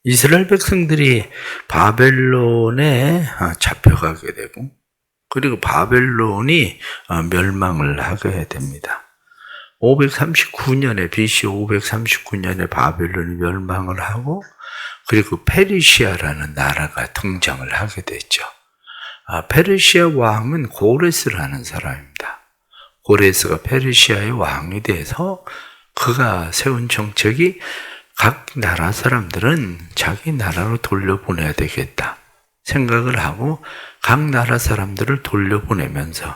이스라엘 백성들이 바벨론에 잡혀가게 되고, 그리고 바벨론이 멸망을 하게 됩니다. 539년에 BC 539년에 바벨론이 멸망을 하고, 그리고 페르시아라는 나라가 등장을 하게 됐죠. 페르시아 왕은 고레스라는 사람입니다. 고레스가 페르시아의 왕이 돼서 그가 세운 정책이 각 나라 사람들은 자기 나라로 돌려보내야 되겠다 생각을 하고 각 나라 사람들을 돌려보내면서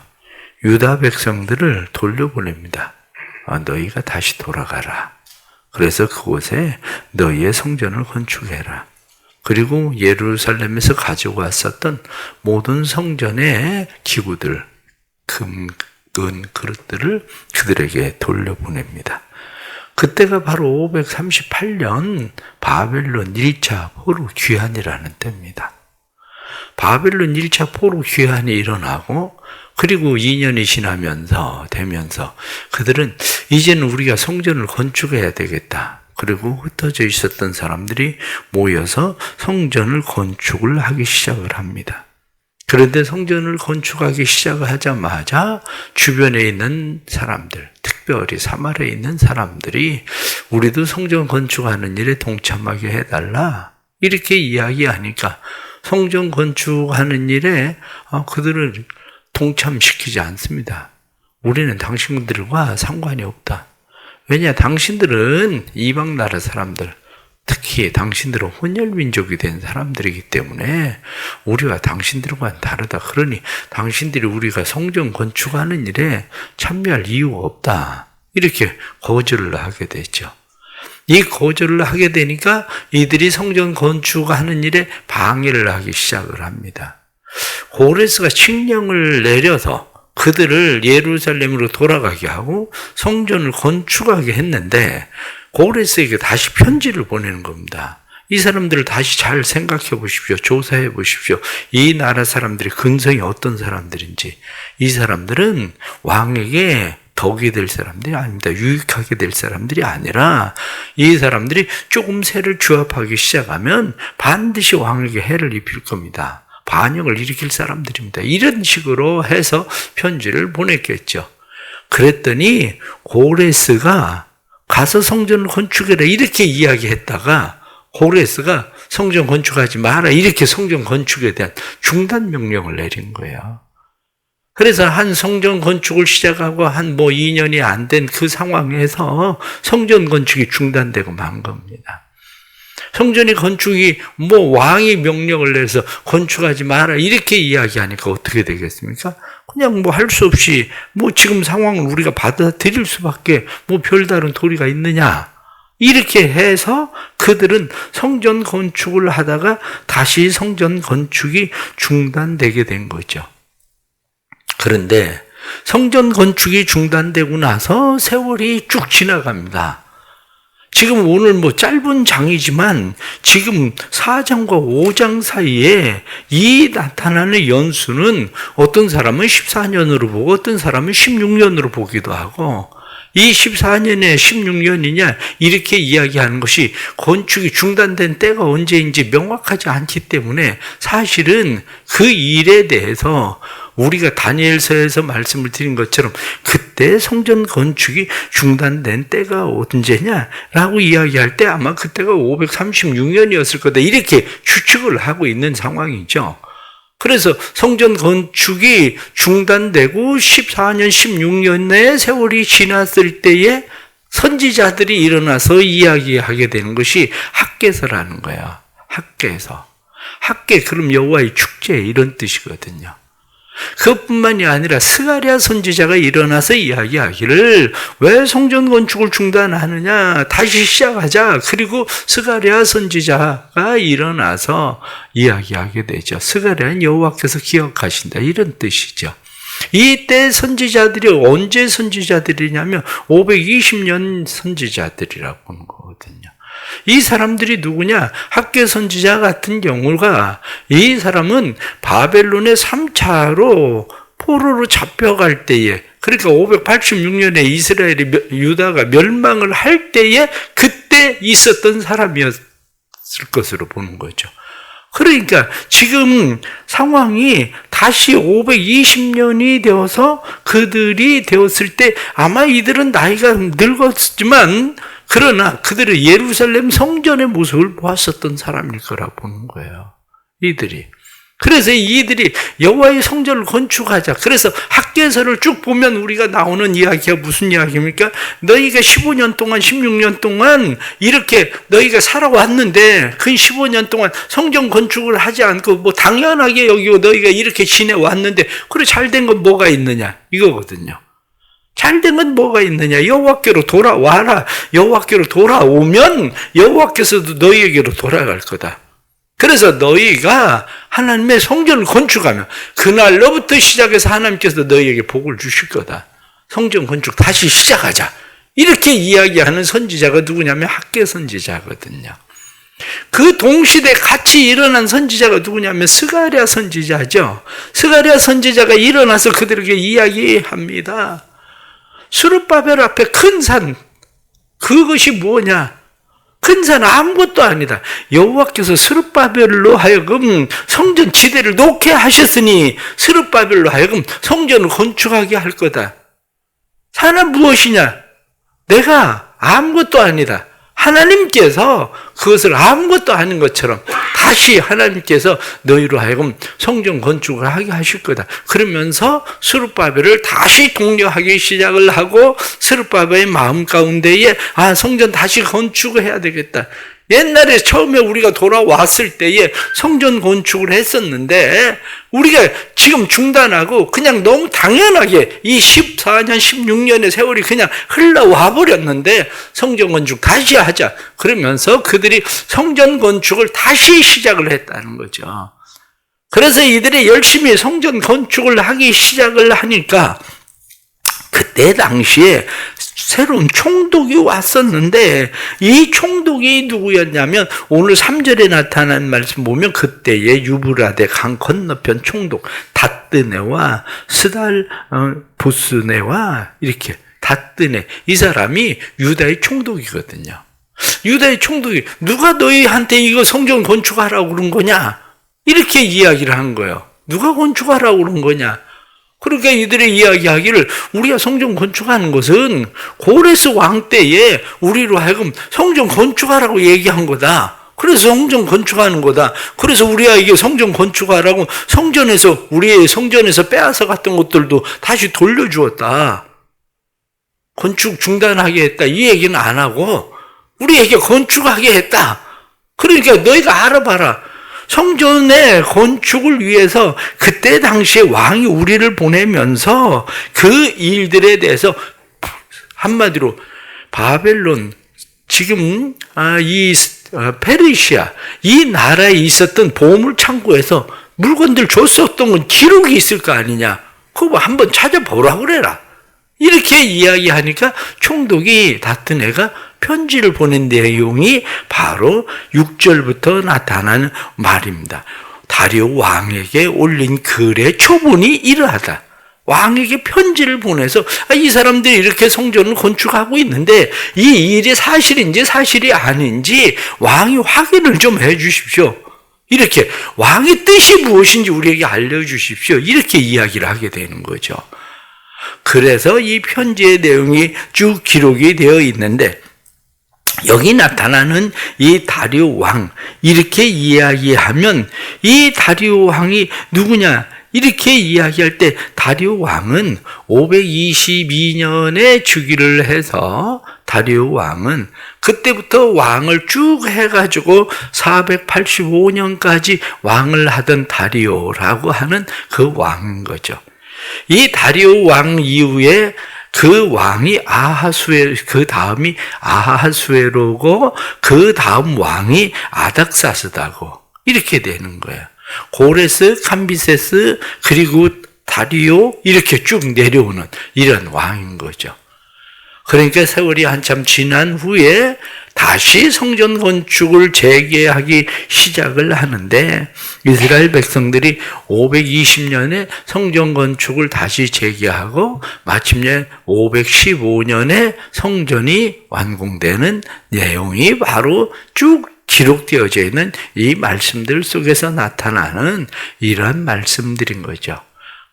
유다 백성들을 돌려보냅니다. 너희가 다시 돌아가라. 그래서 그곳에 너희의 성전을 건축해라. 그리고 예루살렘에서 가지고 왔었던 모든 성전의 기구들, 금, 은, 그릇들을 그들에게 돌려보냅니다. 그때가 바로 538년 바벨론 1차 포로 귀환이라는 때입니다. 바벨론 1차 포로 귀환이 일어나고 그리고 2년이 되면서 그들은 이제는 우리가 성전을 건축해야 되겠다. 그리고 흩어져 있었던 사람들이 모여서 성전을 건축을 하기 시작을 합니다. 그런데 성전을 건축하기 시작하자마자 주변에 있는 사람들, 특별히 사마리아에 있는 사람들이 우리도 성전 건축하는 일에 동참하게 해달라 이렇게 이야기하니까 성전 건축하는 일에 그들을 동참시키지 않습니다. 우리는 당신들과 상관이 없다. 왜냐, 당신들은 이방 나라 사람들, 특히 당신들은 혼혈민족이 된 사람들이기 때문에 우리와 당신들과는 다르다. 그러니 당신들이 우리가 성전 건축하는 일에 참여할 이유가 없다. 이렇게 거절을 하게 되죠. 이 거절을 하게 되니까 이들이 성전 건축하는 일에 방해를 하기 시작을 합니다. 고레스가 칙령을 내려서 그들을 예루살렘으로 돌아가게 하고 성전을 건축하게 했는데 고레스에게 다시 편지를 보내는 겁니다. 이 사람들을 다시 잘 생각해 보십시오. 조사해 보십시오. 이 나라 사람들의 근성이 어떤 사람들인지. 이 사람들은 왕에게 덕이 될 사람들이 아닙니다. 유익하게 될 사람들이 아니라 이 사람들이 조금 세를 규합하기 시작하면 반드시 왕에게 해를 입힐 겁니다. 반역을 일으킬 사람들입니다. 이런 식으로 해서 편지를 보냈겠죠. 그랬더니 고레스가 가서 성전을 건축해라 이렇게 이야기했다가 고레스가 성전 건축하지 마라 이렇게 성전 건축에 대한 중단 명령을 내린 거예요. 그래서 한 성전 건축을 시작하고 한 2년이 안 된 그 상황에서 성전 건축이 중단되고 만 겁니다. 성전이 건축이 왕이 명령을 내서 건축하지 마라 이렇게 이야기하니까 어떻게 되겠습니까? 그냥 할 수 없이 지금 상황을 우리가 받아들일 수밖에 별다른 도리가 있느냐 이렇게 해서 그들은 성전 건축을 하다가 다시 성전 건축이 중단되게 된 거죠. 그런데 성전 건축이 중단되고 나서 세월이 쭉 지나갑니다. 지금 오늘 짧은 장이지만 지금 4장과 5장 사이에 이 나타나는 연수는 어떤 사람은 14년으로 보고 어떤 사람은 16년으로 보기도 하고 이 14년에 16년이냐 이렇게 이야기하는 것이 건축이 중단된 때가 언제인지 명확하지 않기 때문에 사실은 그 일에 대해서 우리가 다니엘서에서 말씀을 드린 것처럼 그때 성전 건축이 중단된 때가 언제냐라고 이야기할 때 아마 그때가 536년이었을 거다 이렇게 추측을 하고 있는 상황이죠. 그래서 성전 건축이 중단되고 14년, 16년의 세월이 지났을 때에 선지자들이 일어나서 이야기하게 되는 것이 학개서라는 거예요. 학개서. 학개, 그럼 여호와의 축제 이런 뜻이거든요. 그것뿐만이 아니라 스가랴 선지자가 일어나서 이야기하기를 왜 성전 건축을 중단하느냐 다시 시작하자. 그리고 스가랴 선지자가 일어나서 이야기하게 되죠. 스가랴는 여호와께서 기억하신다 이런 뜻이죠. 이때 선지자들이 언제 선지자들이냐면 520년 선지자들이라고 하는 거거든요. 이 사람들이 누구냐? 학개 선지자 같은 경우가 이 사람은 바벨론의 3차로 포로로 잡혀갈 때에 그러니까 586년에 이스라엘이 유다가 멸망을 할 때에 그때 이렇게 있었던 사람이었을 것으로 보는 거죠. 그러니까 지금 상황이 다시 520년이 되어서 그들이 되었을 때 아마 이들은 나이가 늙었지만 그러나 그들은 예루살렘 성전의 모습을 보았었던 사람일 거라 보는 거예요. 이들이. 그래서 이들이 여호와의 성전을 건축하자. 그래서 학개서를 쭉 보면 우리가 나오는 이야기가 무슨 이야기입니까? 너희가 15년 동안 16년 동안 이렇게 너희가 살아왔는데 그 15년 동안 성전 건축을 하지 않고 뭐 당연하게 여기고 너희가 이렇게 지내왔는데 그래 잘된 건 뭐가 있느냐 이거거든요. 잘된 건 뭐가 있느냐? 여호와께로 돌아와라. 여호와께로 돌아오면 여호와께서도 너희에게로 돌아갈 거다. 그래서 너희가 하나님의 성전을 건축하면 그날로부터 시작해서 하나님께서 너희에게 복을 주실 거다. 성전 건축 다시 시작하자. 이렇게 이야기하는 선지자가 누구냐면 학개 선지자거든요. 그 동시대에 같이 일어난 선지자가 누구냐면 스가랴 선지자죠. 스가랴 선지자가 일어나서 그들에게 이야기합니다. 스룹바벨 앞에 큰 산, 그것이 뭐냐? 큰 산 아무것도 아니다. 여호와께서 스룹바벨로 하여금 성전 지대를 놓게 하셨으니 스룹바벨로 하여금 성전을 건축하게 할 거다. 산은 무엇이냐? 내가 아무것도 아니다. 하나님께서 그것을 아무것도 아닌 것처럼 다시 하나님께서 너희로 하여금 성전 건축을 하게 하실 거다. 그러면서 스룹바벨을 다시 독려하기 시작을 하고 스룹바벨의 마음 가운데에 성전 다시 건축을 해야 되겠다. 옛날에 처음에 우리가 돌아왔을 때에 성전 건축을 했었는데 우리가 지금 중단하고 그냥 너무 당연하게 이 14년, 16년의 세월이 그냥 흘러와 버렸는데 성전 건축 다시 하자. 그러면서 그들이 성전 건축을 다시 시작을 했다는 거죠. 그래서 이들이 열심히 성전 건축을 하기 시작을 하니까 그때 당시에 새로운 총독이 왔었는데 이 총독이 누구였냐면 오늘 3절에 나타난 말씀 보면 그때의 유브라데 강 건너편 총독 다뜨네와 스달 보스네와 이렇게 다뜨네 이 사람이 유다의 총독이거든요. 유다의 총독이 누가 너희한테 이거 성전 건축하라고 그런 거냐? 이렇게 이야기를 한 거예요. 누가 건축하라고 그런 거냐? 그러니까 이들의 이야기하기를 우리가 성전 건축하는 것은 고레스 왕 때에 우리로 하여금 성전 건축하라고 얘기한 거다. 그래서 성전 건축하는 거다. 그래서 우리가 이게 성전 건축하라고 성전에서 우리의 성전에서 빼앗아 갔던 것들도 다시 돌려주었다. 건축 중단하게 했다. 이 얘기는 안 하고 우리에게 건축하게 했다. 그러니까 너희가 알아봐라. 성전의 건축을 위해서 그때 당시에 왕이 우리를 보내면서 그 일들에 대해서 한마디로 바벨론 지금 이 페르시아 이 나라에 있었던 보물 창고에서 물건들 줬었던 건 기록이 있을 거 아니냐. 그거 한번 찾아보라고 그래라. 이렇게 이야기하니까 총독이 다트네가 편지를 보낸 내용이 바로 6절부터 나타나는 말입니다. 다리오 왕에게 올린 글의 초본이 이러하다. 왕에게 편지를 보내서 이 사람들이 이렇게 성전을 건축하고 있는데 이 일이 사실인지 사실이 아닌지 왕이 확인을 좀 해 주십시오. 이렇게 왕의 뜻이 무엇인지 우리에게 알려주십시오. 이렇게 이야기를 하게 되는 거죠. 그래서 이 편지의 내용이 쭉 기록이 되어 있는데 여기 나타나는 이 다리오 왕 이렇게 이야기하면 이 다리오 왕이 누구냐 이렇게 이야기할 때 다리오 왕은 522년에 즉위를 해서 다리오 왕은 그때부터 왕을 쭉 해가지고 485년까지 왕을 하던 다리오라고 하는 그 왕인 거죠. 이 다리오 왕 이후에 그 왕이 아하수에, 그 다음이 아하수에로고 그 다음 왕이 아닥사스다고 이렇게 되는 거예요. 고레스, 캄비세스, 그리고 다리오 이렇게 쭉 내려오는 이런 왕인 거죠. 그러니까 세월이 한참 지난 후에 다시 성전 건축을 재개하기 시작을 하는데 이스라엘 백성들이 520년에 성전 건축을 다시 재개하고 마침내 515년에 성전이 완공되는 내용이 바로 쭉 기록되어져 있는 이 말씀들 속에서 나타나는 이러한 말씀들인 거죠.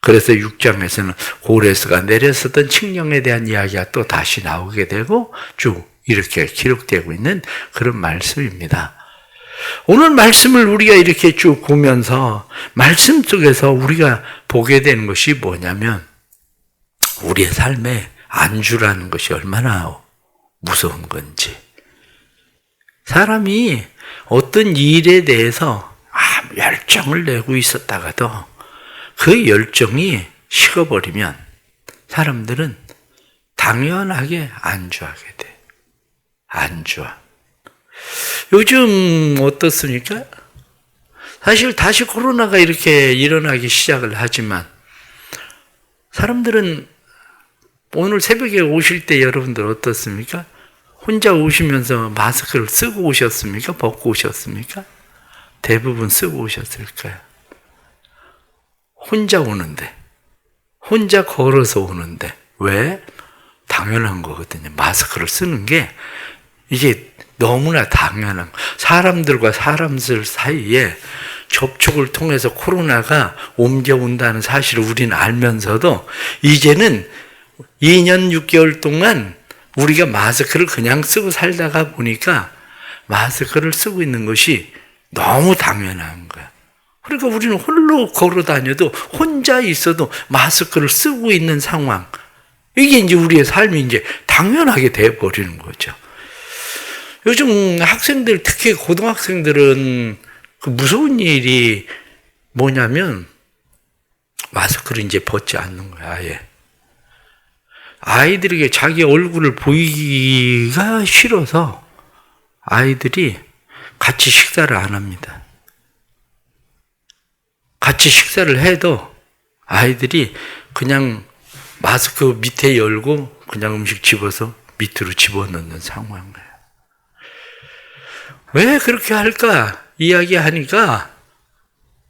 그래서 6장에서는 고레스가 내렸었던 칙령에 대한 이야기가 또 다시 나오게 되고 쭉 이렇게 기록되고 있는 그런 말씀입니다. 오늘 말씀을 우리가 이렇게 쭉 보면서 말씀 속에서 우리가 보게 되는 것이 뭐냐면 우리의 삶에 안주라는 것이 얼마나 무서운 건지, 사람이 어떤 일에 대해서 열정을 내고 있었다가도 그 열정이 식어버리면 사람들은 당연하게 안주하게 돼. 안주함. 요즘 어떻습니까? 사실 다시 코로나가 이렇게 일어나기 시작을 하지만 사람들은 오늘 새벽에 오실 때 여러분들 어떻습니까? 혼자 오시면서 마스크를 쓰고 오셨습니까? 벗고 오셨습니까? 대부분 쓰고 오셨을 거예요. 혼자 오는데, 혼자 걸어서 오는데, 왜? 당연한 거거든요. 마스크를 쓰는 게 이게 너무나 당연한, 사람들과 사람들 사이에 접촉을 통해서 코로나가 옮겨온다는 사실을 우리는 알면서도 이제는 2년 6개월 동안 우리가 마스크를 그냥 쓰고 살다가 보니까 마스크를 쓰고 있는 것이 너무 당연한 거야. 그러니까 우리는 홀로 걸어 다녀도 혼자 있어도 마스크를 쓰고 있는 상황. 이게 이제 우리의 삶이 이제 당연하게 돼버리는 거죠. 요즘 학생들, 특히 고등학생들은 그 무서운 일이 뭐냐면 마스크를 이제 벗지 않는 거야, 아예. 아이들에게 자기 얼굴을 보이기가 싫어서 아이들이 같이 식사를 안 합니다. 같이 식사를 해도 아이들이 그냥 마스크 밑에 열고 그냥 음식 집어서 밑으로 집어넣는 상황이에요. 왜 그렇게 할까? 이야기하니까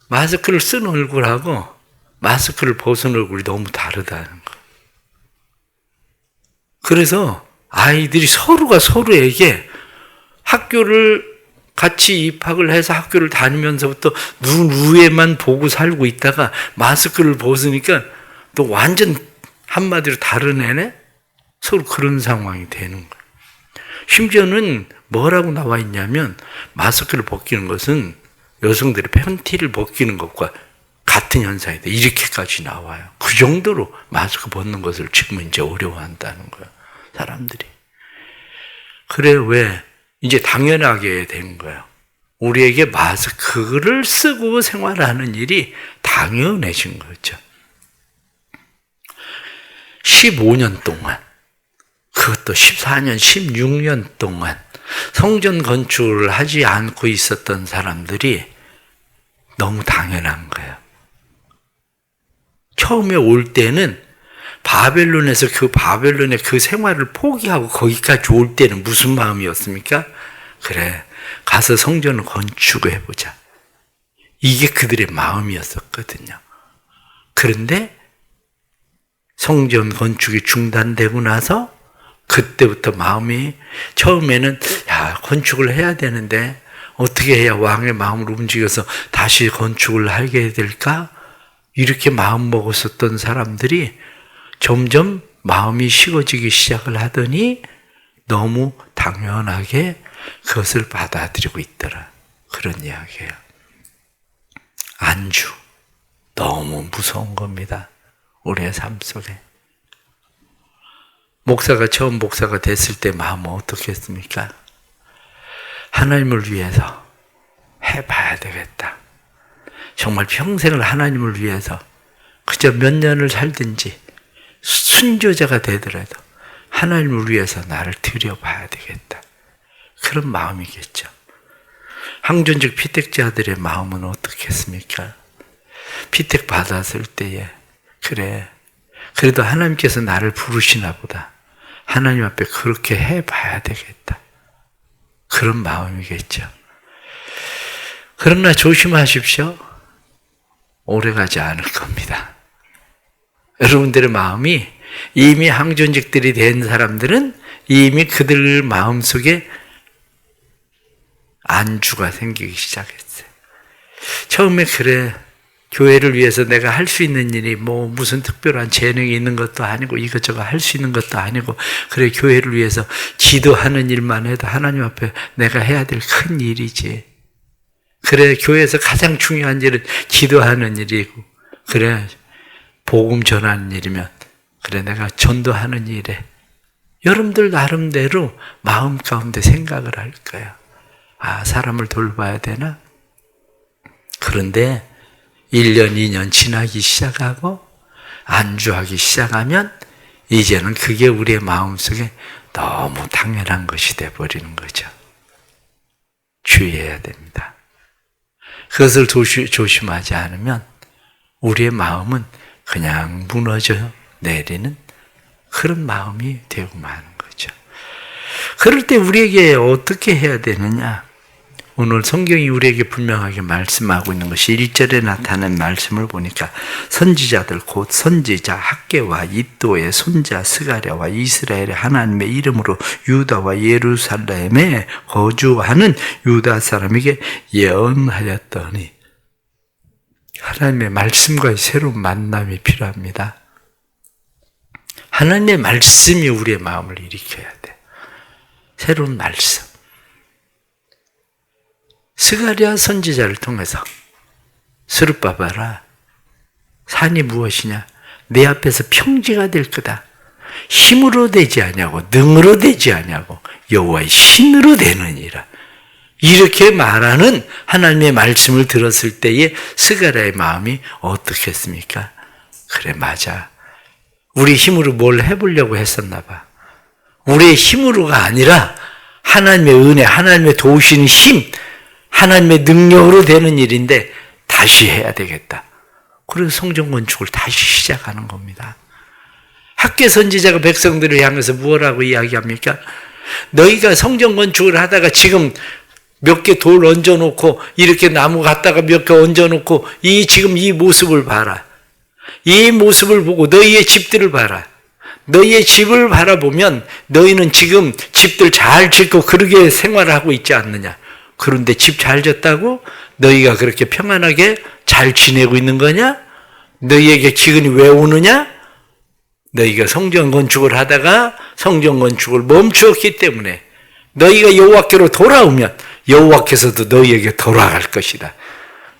마스크를 쓴 얼굴하고 마스크를 벗은 얼굴이 너무 다르다는 거. 그래서 아이들이 서로가 서로에게 학교를 같이 입학을 해서 학교를 다니면서부터 눈 위에만 보고 살고 있다가 마스크를 벗으니까 또 완전 한마디로 다른 애네? 서로 그런 상황이 되는 거예요. 심지어는 뭐라고 나와 있냐면 마스크를 벗기는 것은 여성들의 팬티를 벗기는 것과 같은 현상이다. 이렇게까지 나와요. 그 정도로 마스크 벗는 것을 지금 이제 어려워한다는 거예요. 사람들이. 그래, 왜? 이제 당연하게 된 거예요. 우리에게 마스크를 쓰고 생활하는 일이 당연해진 거죠. 15년 동안, 그것도 14년, 16년 동안 성전 건축을 하지 않고 있었던 사람들이 너무 당연한 거예요. 처음에 올 때는 바벨론에서 그 바벨론의 그 생활을 포기하고 거기까지 올 때는 무슨 마음이었습니까? 그래, 가서 성전을 건축해보자. 이게 그들의 마음이었었거든요. 그런데 성전 건축이 중단되고 나서 그때부터 마음이 처음에는 건축을 해야 되는데 어떻게 해야 왕의 마음을 움직여서 다시 건축을 하게 될까? 이렇게 마음 먹었었던 사람들이 점점 마음이 식어지기 시작을 하더니 너무 당연하게 그것을 받아들이고 있더라. 그런 이야기예요. 안주. 너무 무서운 겁니다. 우리의 삶 속에. 목사가 처음 목사가 됐을 때 마음은 어떻게 했습니까? 하나님을 위해서 해봐야 되겠다. 정말 평생을 하나님을 위해서 그저 몇 년을 살든지 순교자가 되더라도 하나님을 위해서 나를 드려봐야 되겠다. 그런 마음이겠죠. 항존적 피택자들의 마음은 어떻겠습니까? 피택 받았을 때에 그래, 그래도 하나님께서 나를 부르시나 보다. 하나님 앞에 그렇게 해봐야 되겠다. 그런 마음이겠죠. 그러나 조심하십시오. 오래가지 않을 겁니다. 여러분들의 마음이 이미 항존직들이 된 사람들은 이미 그들 마음속에 안주가 생기기 시작했어요. 처음에 그래 교회를 위해서 내가 할 수 있는 일이 뭐 무슨 특별한 재능이 있는 것도 아니고 이것저것 할 수 있는 것도 아니고 그래 교회를 위해서 기도하는 일만 해도 하나님 앞에 내가 해야 될 큰 일이지. 그래 교회에서 가장 중요한 일은 기도하는 일이고 그래 복음 전하는 일이면 그래 내가 전도하는 일에 여러분들 나름대로 마음 가운데 생각을 할 거야. 아 사람을 돌봐야 되나? 그런데 1년, 2년 지나기 시작하고 안주하기 시작하면 이제는 그게 우리의 마음속에 너무 당연한 것이 돼버리는 거죠. 주의해야 됩니다. 그것을 조심하지 않으면 우리의 마음은 그냥 무너져 내리는 그런 마음이 되고 마는 거죠. 그럴 때 우리에게 어떻게 해야 되느냐? 오늘 성경이 우리에게 분명하게 말씀하고 있는 것이 1절에 나타난 말씀을 보니까 선지자들 곧 선지자 학개와 이도의 손자 스가랴와 이스라엘의 하나님의 이름으로 유다와 예루살렘에 거주하는 유다 사람에게 예언하였더니 하나님의 말씀과의 새로운 만남이 필요합니다. 하나님의 말씀이 우리의 마음을 일으켜야 돼. 새로운 말씀. 스가랴 선지자를 통해서 스룹바벨아 산이 무엇이냐? 내 앞에서 평지가 될 거다. 힘으로 되지 아니하고 능으로 되지 아니하고 여호와의 신으로 되느니라. 이렇게 말하는 하나님의 말씀을 들었을 때에 스가랴의 마음이 어떻겠습니까? 그래 맞아. 우리 힘으로 뭘 해보려고 했었나 봐. 우리의 힘으로가 아니라 하나님의 은혜, 하나님의 도우시는 힘, 하나님의 능력으로 되는 일인데 다시 해야 되겠다. 그래서 성전 건축을 다시 시작하는 겁니다. 학개 선지자가 백성들을 향해서 무엇라고 이야기합니까? 너희가 성전 건축을 하다가 지금 몇 개 돌 얹어놓고 이렇게 나무 갖다가 몇 개 얹어놓고 지금 이 모습을 봐라. 이 모습을 보고 너희의 집들을 봐라. 너희의 집을 바라보면 너희는 지금 집들 잘 짓고 그러게 생활하고 있지 않느냐. 그런데 집 잘 졌다고? 너희가 그렇게 평안하게 잘 지내고 있는 거냐? 너희에게 기근이 왜 오느냐? 너희가 성전 건축을 하다가 성전 건축을 멈추었기 때문에 너희가 여호와께로 돌아오면 여호와께서도 너희에게 돌아갈 것이다.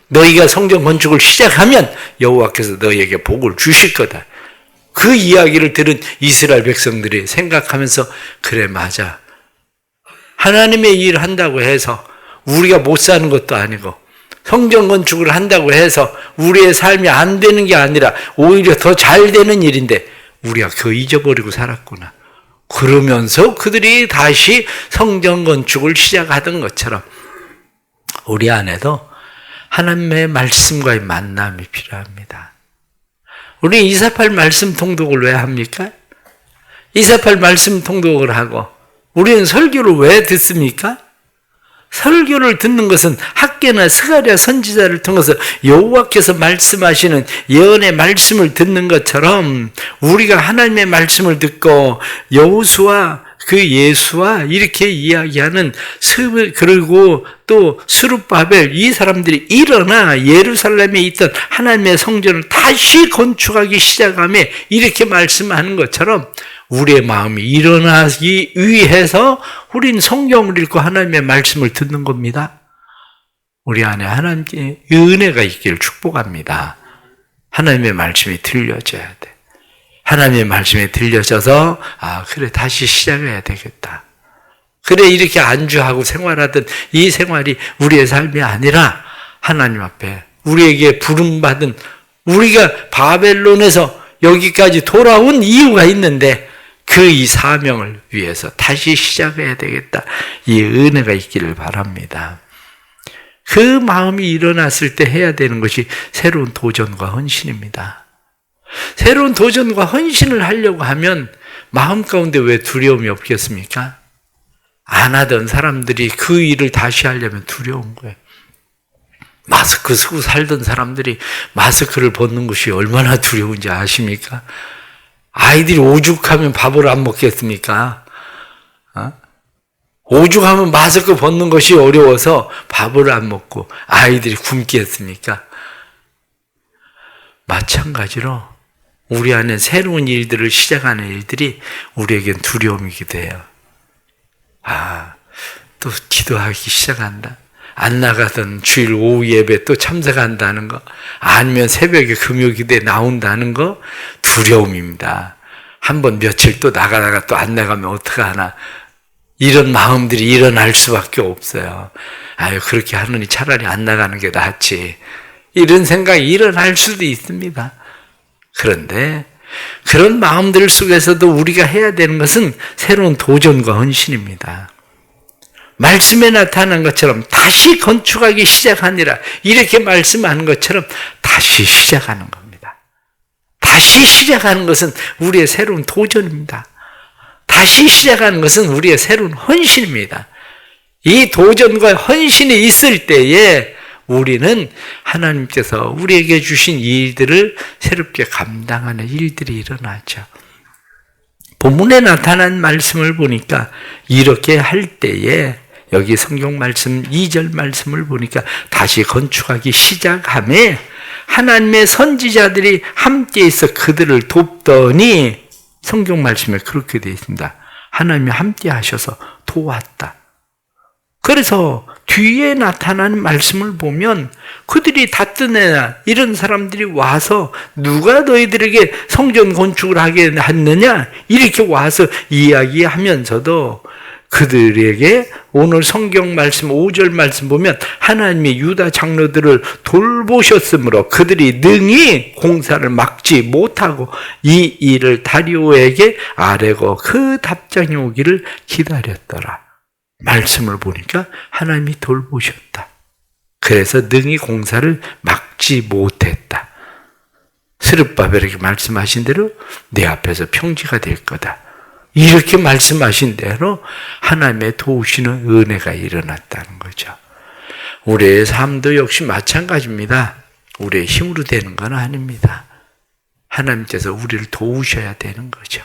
너희가 성전 건축을 시작하면 여호와께서 너희에게 복을 주실 거다. 그 이야기를 들은 이스라엘 백성들이 생각하면서 그래 맞아. 하나님의 일을 한다고 해서 우리가 못 사는 것도 아니고 성전 건축을 한다고 해서 우리의 삶이 안 되는 게 아니라 오히려 더 잘 되는 일인데 우리가 그거 잊어버리고 살았구나. 그러면서 그들이 다시 성전 건축을 시작하던 것처럼 우리 안에도 하나님의 말씀과의 만남이 필요합니다. 우리 248 말씀 통독을 왜 합니까? 248 말씀 통독을 하고 우리는 설교를 왜 듣습니까? 설교를 듣는 것은 학개나 스가랴 선지자를 통해서 여호와께서 말씀하시는 예언의 말씀을 듣는 것처럼 우리가 하나님의 말씀을 듣고 여호수아 그 예수와 이렇게 이야기하는 그리고 또 스룹바벨 이 사람들이 일어나 예루살렘에 있던 하나님의 성전을 다시 건축하기 시작하며 이렇게 말씀하는 것처럼 우리의 마음이 일어나기 위해서 우린 성경을 읽고 하나님의 말씀을 듣는 겁니다. 우리 안에 하나님의 은혜가 있기를 축복합니다. 하나님의 말씀이 들려져야 돼. 하나님의 말씀이 들려져서 그래 다시 시작해야 되겠다. 그래 이렇게 안주하고 생활하던 이 생활이 우리의 삶이 아니라 하나님 앞에 우리에게 부름받은 우리가 바벨론에서 여기까지 돌아온 이유가 있는데 그 이 사명을 위해서 다시 시작해야 되겠다. 이 은혜가 있기를 바랍니다. 그 마음이 일어났을 때 해야 되는 것이 새로운 도전과 헌신입니다. 새로운 도전과 헌신을 하려고 하면 마음 가운데 왜 두려움이 없겠습니까? 안 하던 사람들이 그 일을 다시 하려면 두려운 거예요. 마스크 쓰고 살던 사람들이 마스크를 벗는 것이 얼마나 두려운지 아십니까? 아이들이 오죽하면 밥을 안 먹겠습니까? 오죽하면 마스크 벗는 것이 어려워서 밥을 안 먹고 아이들이 굶겠습니까? 마찬가지로 우리 안에 새로운 일들을 시작하는 일들이 우리에겐 두려움이기도 해요. 또 기도하기 시작한다. 안 나가던 주일 오후 예배 또 참석한다는 거, 아니면 새벽에 금요기도에 나온다는 거 두려움입니다. 한번 며칠 또 나가다가 또 안 나가면 어떡하나. 이런 마음들이 일어날 수밖에 없어요. 그렇게 하느니 차라리 안 나가는 게 낫지. 이런 생각이 일어날 수도 있습니다. 그런데 그런 마음들 속에서도 우리가 해야 되는 것은 새로운 도전과 헌신입니다. 말씀에 나타난 것처럼 다시 건축하기 시작하니라, 이렇게 말씀하는 것처럼 다시 시작하는 겁니다. 다시 시작하는 것은 우리의 새로운 도전입니다. 다시 시작하는 것은 우리의 새로운 헌신입니다. 이 도전과 헌신이 있을 때에 우리는 하나님께서 우리에게 주신 일들을 새롭게 감당하는 일들이 일어나죠. 본문에 나타난 말씀을 보니까 이렇게 할 때에, 여기 성경 말씀 2절 말씀을 보니까 다시 건축하기 시작하며 하나님의 선지자들이 함께 있어 그들을 돕더니, 성경 말씀에 그렇게 되어 있습니다. 하나님이 함께 하셔서 도왔다. 그래서 뒤에 나타나는 말씀을 보면 그들이 다뜨내나 이런 사람들이 와서 누가 너희들에게 성전 건축을 하게 했느냐, 이렇게 와서 이야기하면서도 그들에게 오늘 성경 말씀 5절 말씀 보면 하나님이 유다 장로들을 돌보셨으므로 그들이 능히 공사를 막지 못하고 이 일을 다리오에게 아뢰고 그 답장이 오기를 기다렸더라. 말씀을 보니까 하나님이 돌보셨다. 그래서 능히 공사를 막지 못했다. 스룹바벨에게 말씀하신 대로 내 앞에서 평지가 될 거다. 이렇게 말씀하신 대로 하나님의 도우시는 은혜가 일어났다는 거죠. 우리의 삶도 역시 마찬가지입니다. 우리의 힘으로 되는 건 아닙니다. 하나님께서 우리를 도우셔야 되는 거죠.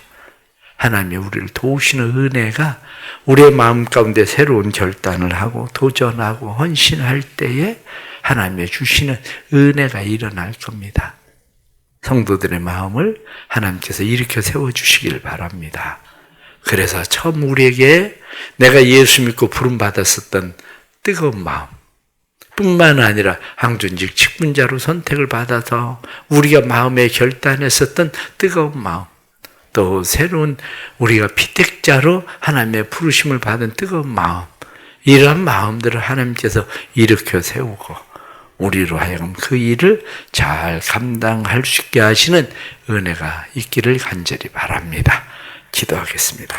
하나님이 우리를 도우시는 은혜가 우리의 마음 가운데 새로운 결단을 하고 도전하고 헌신할 때에 하나님의 주시는 은혜가 일어날 겁니다. 성도들의 마음을 하나님께서 일으켜 세워주시길 바랍니다. 그래서 처음 우리에게 내가 예수 믿고 부름받았었던 뜨거운 마음 뿐만 아니라 항존직 직분자로 선택을 받아서 우리가 마음에 결단했었던 뜨거운 마음, 또 새로운 우리가 피택자로 하나님의 부르심을 받은 뜨거운 마음, 이러한 마음들을 하나님께서 일으켜 세우고 우리로 하여금 그 일을 잘 감당할 수 있게 하시는 은혜가 있기를 간절히 바랍니다. 기도하겠습니다.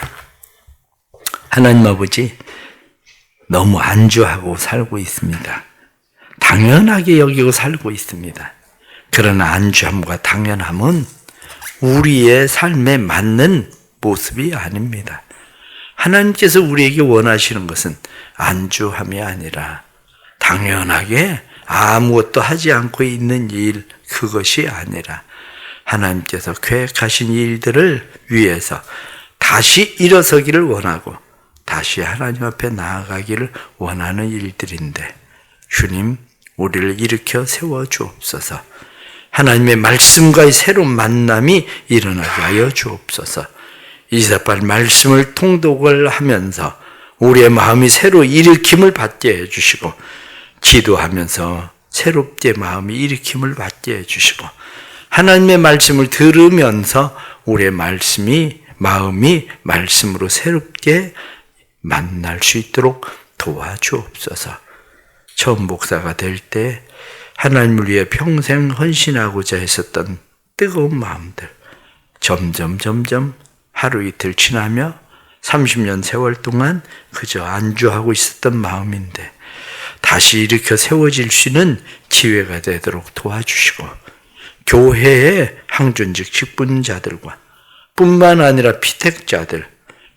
하나님 아버지, 너무 안주하고 살고 있습니다. 당연하게 여기고 살고 있습니다. 그러나 안주함과 당연함은 우리의 삶에 맞는 모습이 아닙니다. 하나님께서 우리에게 원하시는 것은 안주함이 아니라 당연하게 아무것도 하지 않고 있는 일, 그것이 아니라 하나님께서 계획하신 일들을 위해서 다시 일어서기를 원하고 다시 하나님 앞에 나아가기를 원하는 일들인데, 주님, 우리를 일으켜 세워 주옵소서. 하나님의 말씀과의 새로운 만남이 일어나게 하여 주옵소서. 이사팔 말씀을 통독을 하면서 우리의 마음이 새로 일으킴을 받게 해주시고, 기도하면서 새롭게 마음이 일으킴을 받게 해주시고, 하나님의 말씀을 들으면서 우리의 마음이 말씀으로 새롭게 만날 수 있도록 도와주옵소서. 처음 목사가 될 때 하나님을 위해 평생 헌신하고자 했었던 뜨거운 마음들, 점점 하루 이틀 지나며 30년 세월 동안 그저 안주하고 있었던 마음인데 다시 일으켜 세워질 수 있는 기회가 되도록 도와주시고, 교회의 항존직 직분자들과 뿐만 아니라 피택자들,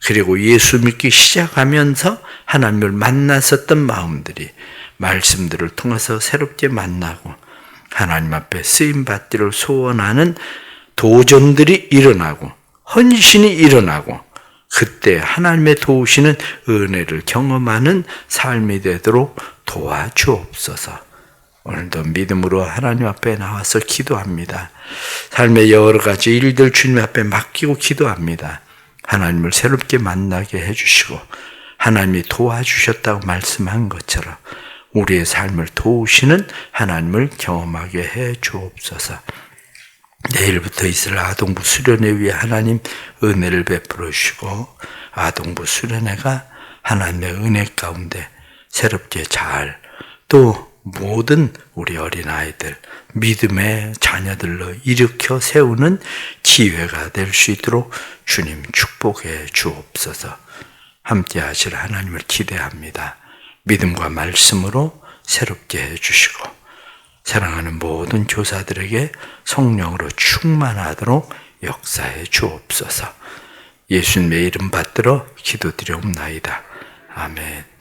그리고 예수 믿기 시작하면서 하나님을 만났었던 마음들이 말씀들을 통해서 새롭게 만나고 하나님 앞에 쓰임받기를 소원하는 도전들이 일어나고 헌신이 일어나고 그때 하나님의 도우시는 은혜를 경험하는 삶이 되도록 도와주옵소서. 오늘도 믿음으로 하나님 앞에 나와서 기도합니다. 삶의 여러 가지 일들 주님 앞에 맡기고 기도합니다. 하나님을 새롭게 만나게 해주시고 하나님이 도와주셨다고 말씀한 것처럼 우리의 삶을 도우시는 하나님을 경험하게 해 주옵소서. 내일부터 이스라엘 아동부 수련회 위에 하나님 은혜를 베풀어 주시고 아동부 수련회가 하나님의 은혜 가운데 새롭게 잘 또 모든 우리 어린아이들 믿음의 자녀들로 일으켜 세우는 기회가 될 수 있도록 주님 축복해 주옵소서. 함께 하실 하나님을 기대합니다. 믿음과 말씀으로 새롭게 해주시고 사랑하는 모든 교사들에게 성령으로 충만하도록 역사해 주옵소서. 예수님의 이름 받들어 기도드리옵나이다. 아멘.